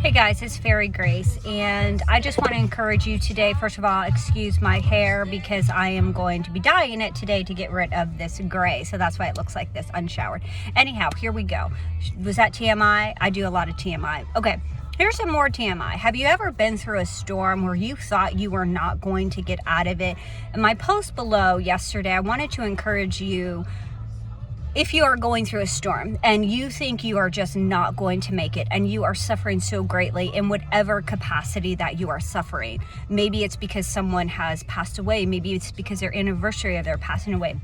Hey guys, it's Fairy Grace, and I just want to encourage you today. First of all, excuse my hair because I am going to be dyeing it today to get rid of this gray. So that's why it looks like this, unshowered. Anyhow, here we go. Was that TMI? I do a lot of TMI. Okay, here's some more TMI. Have you ever been through a storm where you thought you were not going to get out of it? In my post below yesterday, I wanted to encourage you. If you are going through a storm and you think you are just not going to make it and you are suffering so greatly in whatever capacity that you are suffering, maybe it's because someone has passed away, maybe it's because their anniversary of their passing away.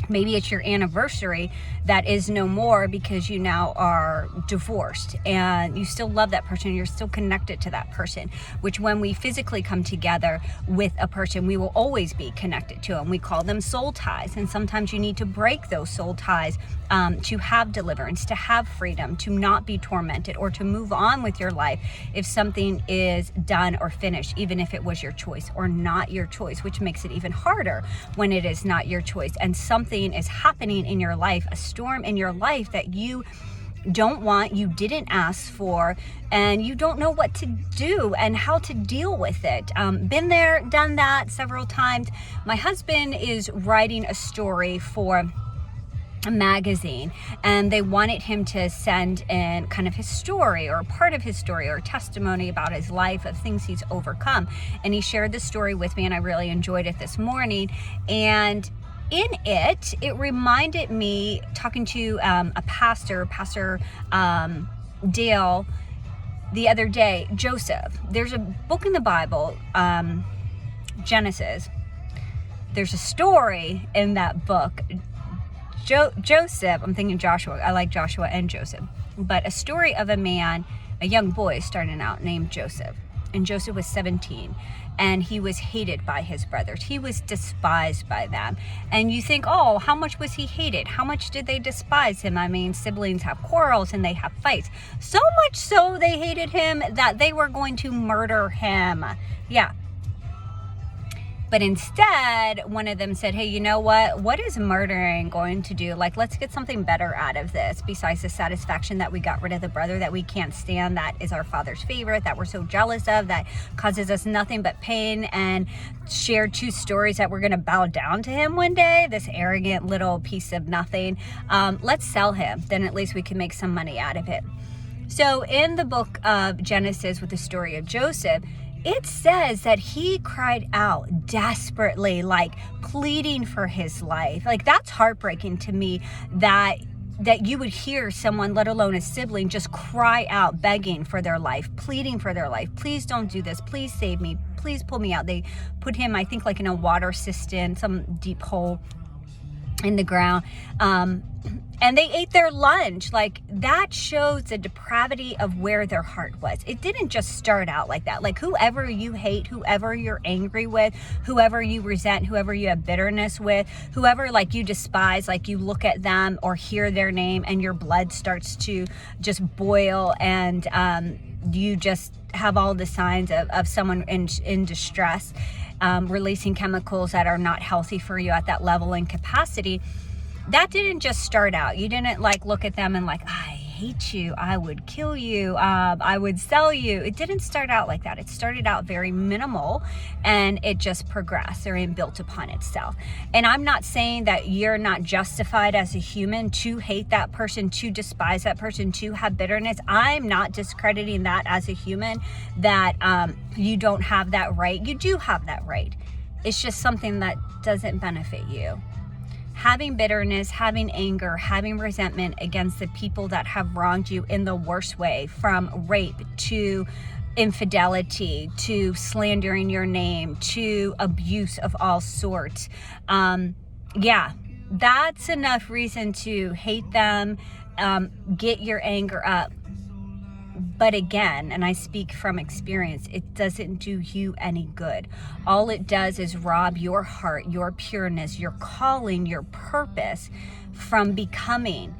Maybe it's your anniversary that is no more because you now are divorced and you still love that person. You're still connected to that person, which when we physically come together with a person, we will always be connected to them. We call them soul ties. And sometimes you need to break those soul ties to have deliverance, to have freedom, to not be tormented, or to move on with your life if something is done or finished, even if it was your choice or not your choice, which makes it even harder when it is not your choice and something is happening in your life, a storm in your life that you don't want, you didn't ask for, and you don't know what to do and how to deal with it. Been there, done that several times. My husband is writing a story for a magazine, and they wanted him to send in kind of his story or part of his story or testimony about his life of things he's overcome. And he shared the story with me, and I really enjoyed it this morning. And in it reminded me talking to a pastor, Dale, the other day. Joseph. There's a book in the Bible, Genesis. There's a story in that book. Joseph, I'm thinking Joshua. I like Joshua and Joseph. But a story of a man, a young boy starting out named Joseph. And Joseph was 17. And he was hated by his brothers. He was despised by them. And you think, oh, how much was he hated? How much did they despise him? I mean, siblings have quarrels and they have fights. So much so they hated him that they were going to murder him. Yeah. But instead, one of them said, hey, you know what? What is murdering going to do? Like, let's get something better out of this besides the satisfaction that we got rid of the brother that we can't stand, that is our father's favorite, that we're so jealous of, that causes us nothing but pain, and shared two stories that we're going to bow down to him one day, this arrogant little piece of nothing. Let's sell him. Then at least we can make some money out of it. So in the book of Genesis with the story of Joseph, it says that he cried out desperately, like pleading for his life. Like, that's heartbreaking to me that you would hear someone, let alone a sibling, just cry out, begging for their life, pleading for their life. Please don't do this. Please save me. Please pull me out. They put him, I think, like in a water cistern, some deep hole in the ground. And they ate their lunch. Like, that shows the depravity of where their heart was. It didn't just start out like that. Like, whoever you hate, whoever you're angry with, whoever you resent, whoever you have bitterness with, whoever like you despise, like you look at them or hear their name and your blood starts to just boil, and you just have all the signs of someone in distress, releasing chemicals that are not healthy for you at that level and capacity. That didn't just start out. You didn't like look at them and like, I hate you, I would kill you, I would sell you. It didn't start out like that. It started out very minimal, and it just progressed and built upon itself. And I'm not saying that you're not justified as a human to hate that person, to despise that person, to have bitterness. I'm not discrediting that as a human, that you don't have that right. You do have that right. It's just something that doesn't benefit you. Having bitterness, having anger, having resentment against the people that have wronged you in the worst way, from rape to infidelity to slandering your name to abuse of all sorts. Yeah, that's enough reason to hate them, get your anger up. But again, and I speak from experience, it doesn't do you any good. All it does is rob your heart, your pureness, your calling, your purpose from becoming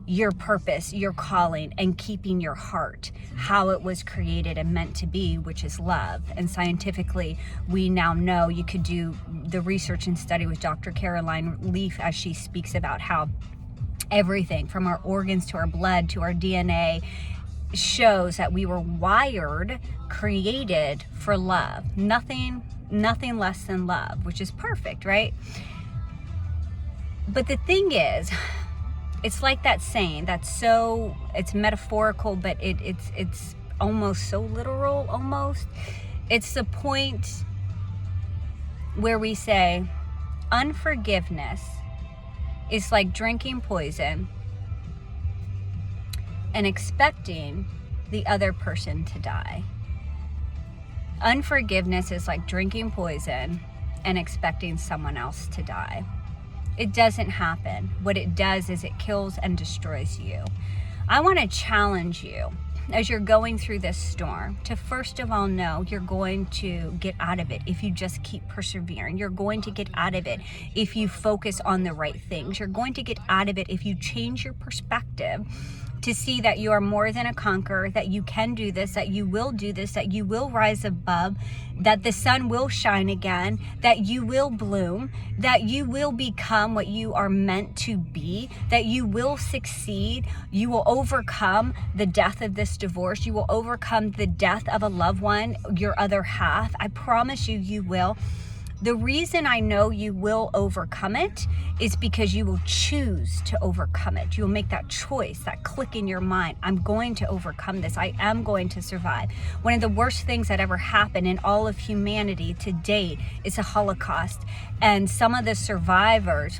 your purpose, your calling, and keeping your heart how it was created and meant to be, which is love. And scientifically, we now know, you could do the research and study with Dr. Caroline Leaf as she speaks about how everything from our organs to our blood to our DNA shows that we were wired, created for love. Nothing less than love, which is perfect, right? But the thing is, it's like that saying it's metaphorical, but it's almost so literal, almost. It's the point where we say unforgiveness is like drinking poison and expecting the other person to die. Unforgiveness is like drinking poison and expecting someone else to die. It doesn't happen. What it does is it kills and destroys you. I want to challenge you as you're going through this storm to first of all know you're going to get out of it if you just keep persevering. You're going to get out of it if you focus on the right things. You're going to get out of it if you change your perspective to see that you are more than a conqueror, that you can do this, that you will do this, that you will rise above, that the sun will shine again, that you will bloom, that you will become what you are meant to be, that you will succeed, you will overcome the death of this divorce, you will overcome the death of a loved one, your other half. I promise you, you will. The reason I know you will overcome it is because you will choose to overcome it. You'll make that choice, that click in your mind. I'm going to overcome this. I am going to survive. One of the worst things that ever happened in all of humanity to date is a Holocaust. And some of the survivors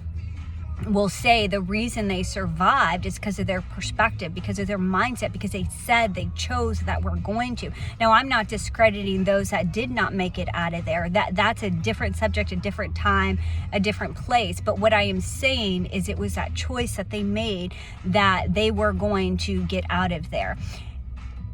will say the reason they survived is because of their perspective, because of their mindset, because they said they chose that we're going to. Now, I'm not discrediting those that did not make it out of there. That's a different subject, a different time, a different place. But what I am saying is it was that choice that they made that they were going to get out of there.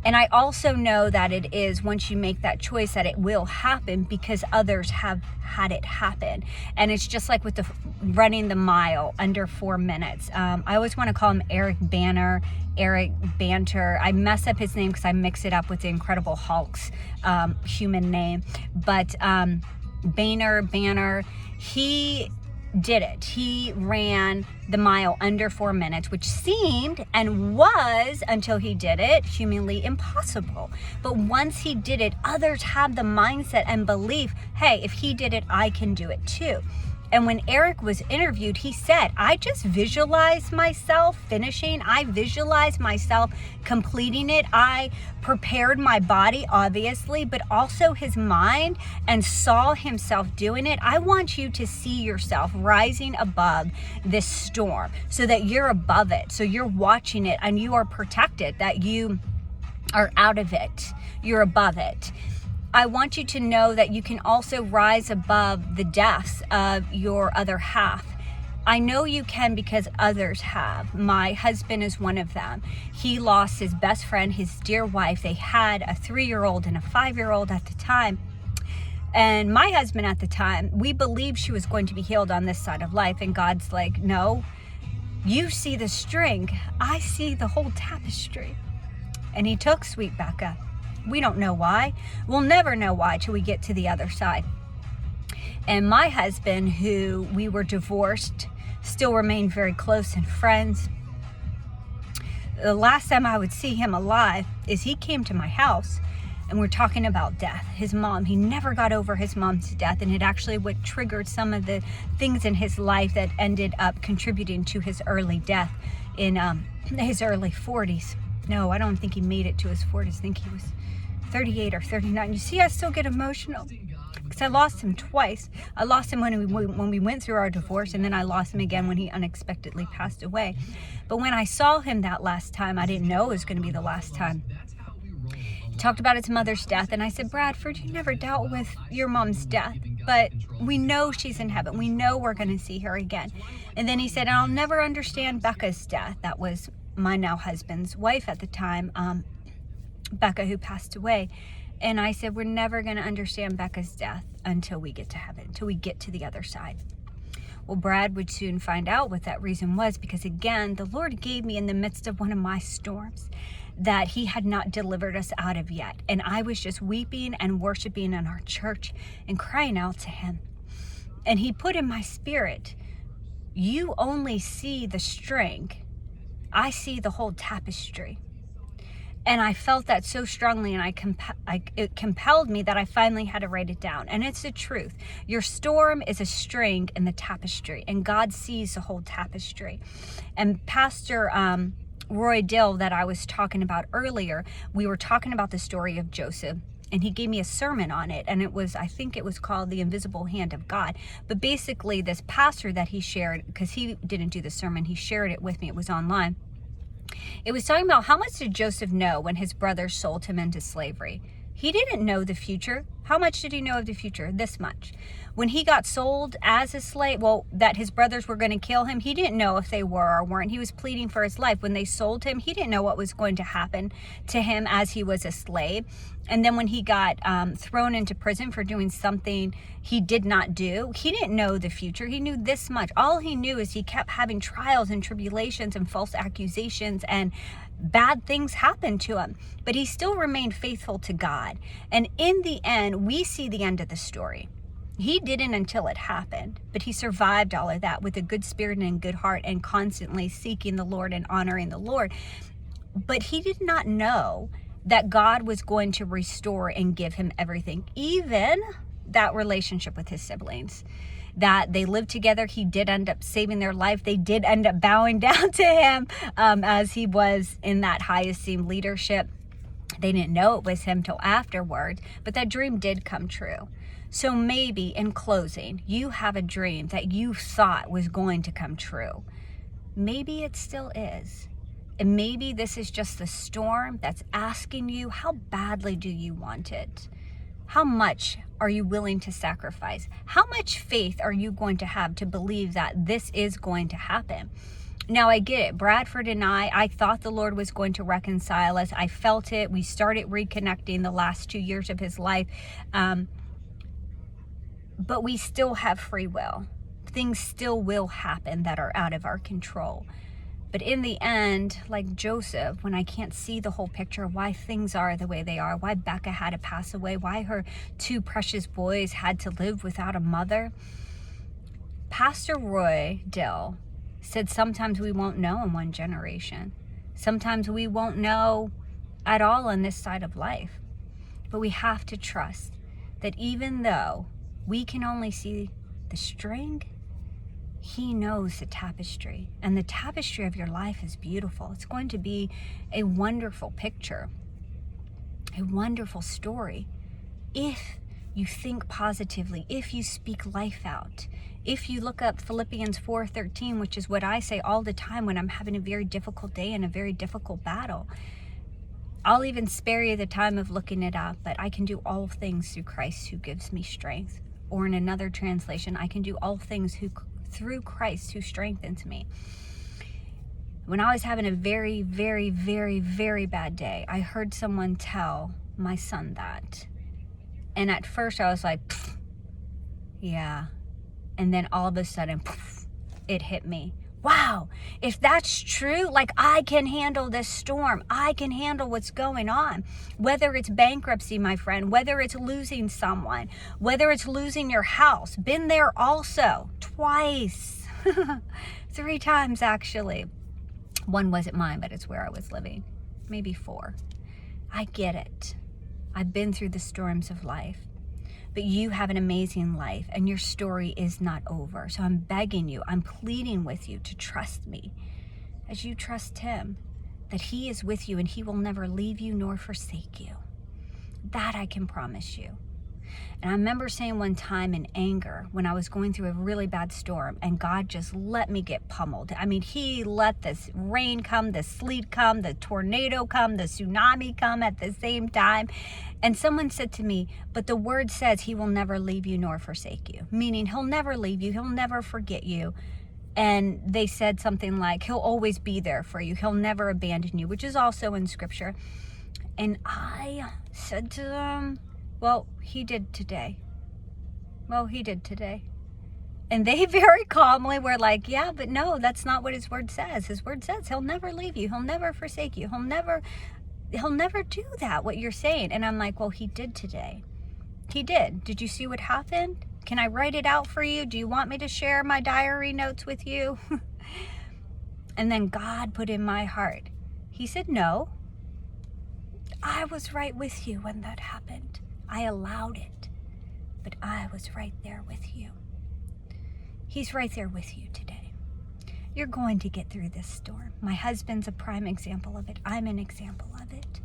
And I also know that it is once you make that choice that it will happen because others have had it happen. And it's just like with the running the mile under 4 minutes. I always want to call him Eric Banter. I mess up his name because I mix it up with the Incredible Hulk's human name. But Banter, he did it. He ran the mile under 4 minutes, which seemed and was, until he did it, humanly impossible. But once he did it, others have the mindset and belief, hey, if he did it, I can do it too. And when Eric was interviewed, he said, I just visualized myself finishing. I visualized myself completing it. I prepared my body, obviously, but also his mind, and saw himself doing it. I want you to see yourself rising above this storm so that you're above it. So you're watching it and you are protected, that you are out of it. You're above it. I want you to know that you can also rise above the deaths of your other half. I know you can because others have. My husband is one of them. He lost his best friend, his dear wife. They had a 3-year-old and a 5-year-old at the time. And my husband at the time, we believed she was going to be healed on this side of life. And God's like, no, you see the string. I see the whole tapestry. And he took sweet Becca. We don't know why. We'll never know why till we get to the other side. And my husband, who we were divorced, still remained very close and friends. The last time I would see him alive is he came to my house and we're talking about death. His mom, he never got over his mom's death, and it actually what triggered some of the things in his life that ended up contributing to his early death in his early 40s. No, I don't think he made it to his 40s. I think he was 38 or 39. You see, I still get emotional because I lost him twice. I lost him when we went through our divorce, and then I lost him again when he unexpectedly passed away. But when I saw him that last time, I didn't know it was going to be the last time. He talked about his mother's death, and I said, Bradford, you never dealt with your mom's death, but we know she's in heaven. We know we're going to see her again. And then he said, I'll never understand Becca's death. That was my now husband's wife at the time, Becca, who passed away. And I said, we're never going to understand Becca's death until we get to heaven, until we get to the other side. Well, Brad would soon find out what that reason was, because again, the Lord gave me in the midst of one of my storms that he had not delivered us out of yet. And I was just weeping and worshiping in our church and crying out to him. And he put in my spirit, you only see the string. I see the whole tapestry. And I felt that so strongly, and it compelled me that I finally had to write it down. And it's the truth. Your storm is a string in the tapestry, and God sees the whole tapestry. And Pastor Roy Dill, that I was talking about earlier, we were talking about the story of Joseph, and he gave me a sermon on it, and I think it was called The Invisible Hand of God. But basically, this pastor that he shared, because he didn't do the sermon, he shared it with me, it was online. It was talking about how much did Joseph know when his brothers sold him into slavery. He didn't know the future. How much did he know of the future? This much. When he got sold as a slave, that his brothers were going to kill him, he didn't know if they were or weren't. He was pleading for his life. When they sold him, he didn't know what was going to happen to him as he was a slave. And then when he got thrown into prison for doing something he did not do, he didn't know the future. He knew this much. All he knew is he kept having trials and tribulations and false accusations, and bad things happened to him. But he still remained faithful to God. And in the end, we see the end of the story. He didn't until it happened, but he survived all of that with a good spirit and a good heart, and constantly seeking the Lord and honoring the Lord. But he did not know that God was going to restore and give him everything, even that relationship with his siblings, that they lived together. He did end up saving their life. They did end up bowing down to him as he was in that high esteemed leadership. They didn't know it was him till afterwards, but that dream did come true. So maybe in closing, you have a dream that you thought was going to come true. Maybe it still is. And maybe this is just the storm that's asking you, how badly do you want it? How much are you willing to sacrifice? How much faith are you going to have to believe that this is going to happen? Now, I get it. Bradford and I thought the Lord was going to reconcile us. I felt it. We started reconnecting the last 2 years of his life. But we still have free will. Things still will happen that are out of our control. But in the end, like Joseph, when I can't see the whole picture of why things are the way they are, why Becca had to pass away, why her 2 precious boys had to live without a mother, Pastor Roy Dill said sometimes we won't know in one generation. Sometimes we won't know at all on this side of life. But we have to trust that even though we can only see the string, he knows the tapestry, and the tapestry of your life is beautiful. It's going to be a wonderful picture, a wonderful story, if you think positively, if you speak life out, if you look up Philippians 4:13, which is what I say all the time when I'm having a very difficult day and a very difficult battle. I'll even spare you the time of looking it up, but I can do all things through Christ who gives me strength. Or in another translation, I can do all things through Christ who strengthens me. When I was having a very, very, very, very bad day, I heard someone tell my son that. And at first I was like, yeah. And then all of a sudden, it hit me. Wow, if that's true, like, I can handle this storm. I can handle what's going on. Whether it's bankruptcy, my friend, whether it's losing someone, whether it's losing your house. Been there also, twice, 3 times actually. One wasn't mine, but it's where I was living. Maybe 4. I get it. I've been through the storms of life. But you have an amazing life, and your story is not over. So I'm begging you, I'm pleading with you to trust me as you trust him, that he is with you and he will never leave you nor forsake you. That I can promise you. And I remember saying one time in anger when I was going through a really bad storm, and God just let me get pummeled. I mean, he let this rain come, the sleet come, the tornado come, the tsunami come at the same time. And someone said to me, but the word says he will never leave you nor forsake you. Meaning he'll never leave you. He'll never forget you. And they said something like, he'll always be there for you. He'll never abandon you, which is also in scripture. And I said to them, well, he did today. Well, he did today. And they very calmly were like, yeah, but no, that's not what his word says. His word says he'll never leave you. He'll never forsake you. He'll never do that, what you're saying. And I'm like, well, he did today. He did. Did you see what happened? Can I write it out for you? Do you want me to share my diary notes with you? And then God put in my heart. He said, no. I was right with you when that happened. I allowed it, but I was right there with you. He's right there with you today. You're going to get through this storm. My husband's a prime example of it. I'm an example of it.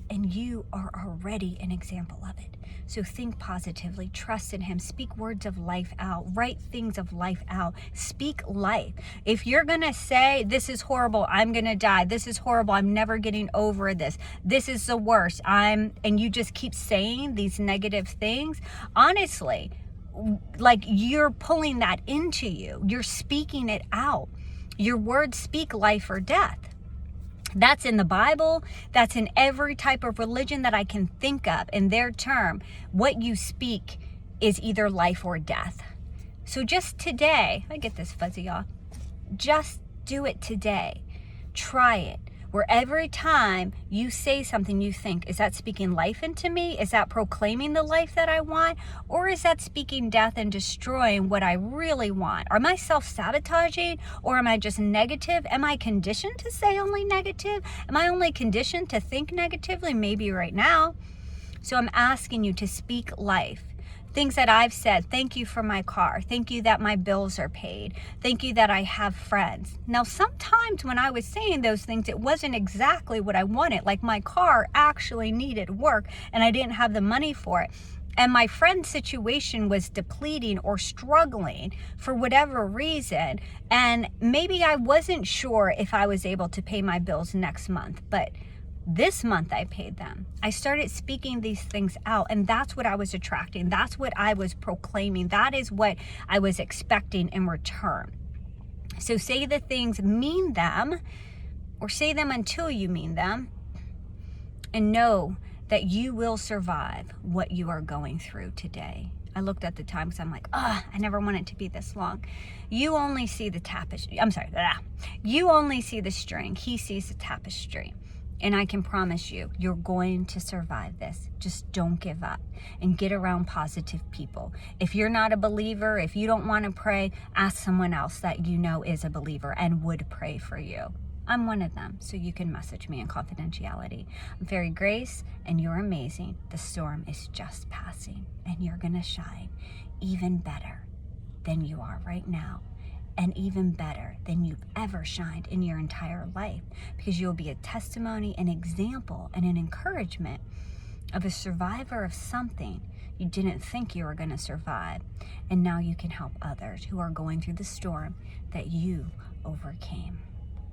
And you are already an example of it. So think positively, trust in him, speak words of life out, write things of life out, speak life. If you're gonna say, this is horrible, I'm gonna die, this is horrible, I'm never getting over this is the worst, and you just keep saying these negative things, honestly, like you're pulling that into you, you're speaking it out. Your words speak life or death. That's in the Bible. That's in every type of religion that I can think of. In their term, what you speak is either life or death. So just today, I get this fuzzy off. Just do it today. Try it. Where every time you say something you think, is that speaking life into me? Is that proclaiming the life that I want? Or is that speaking death and destroying what I really want? Am I self-sabotaging, or am I just negative? Am I conditioned to say only negative? Am I only conditioned to think negatively? Maybe right now. So I'm asking you to speak life. Things that I've said, thank you for my car. Thank you that my bills are paid. Thank you that I have friends. Now, sometimes when I was saying those things, it wasn't exactly what I wanted. Like my car actually needed work and I didn't have the money for it. And my friend's situation was depleting or struggling for whatever reason. And maybe I wasn't sure if I was able to pay my bills next month, but this month I paid them. I started speaking these things out, and that's what I was attracting. That's what I was proclaiming. That is what I was expecting in return. So say the things, mean them, or say them until you mean them, and know that you will survive what you are going through today. I looked at the time because I'm like, I never want it to be this long. You only see the tapestry. You only see the string. He sees the tapestry. And I can promise you, you're going to survive this. Just don't give up and get around positive people. If you're not a believer, if you don't want to pray, ask someone else that you know is a believer and would pray for you. I'm one of them, so you can message me in confidentiality. I'm Fairy Grace, and you're amazing. The storm is just passing, and you're going to shine even better than you are right now. And even better than you've ever shined in your entire life, because you'll be a testimony, an example, and an encouragement of a survivor of something you didn't think you were going to survive. And now you can help others who are going through the storm that you overcame.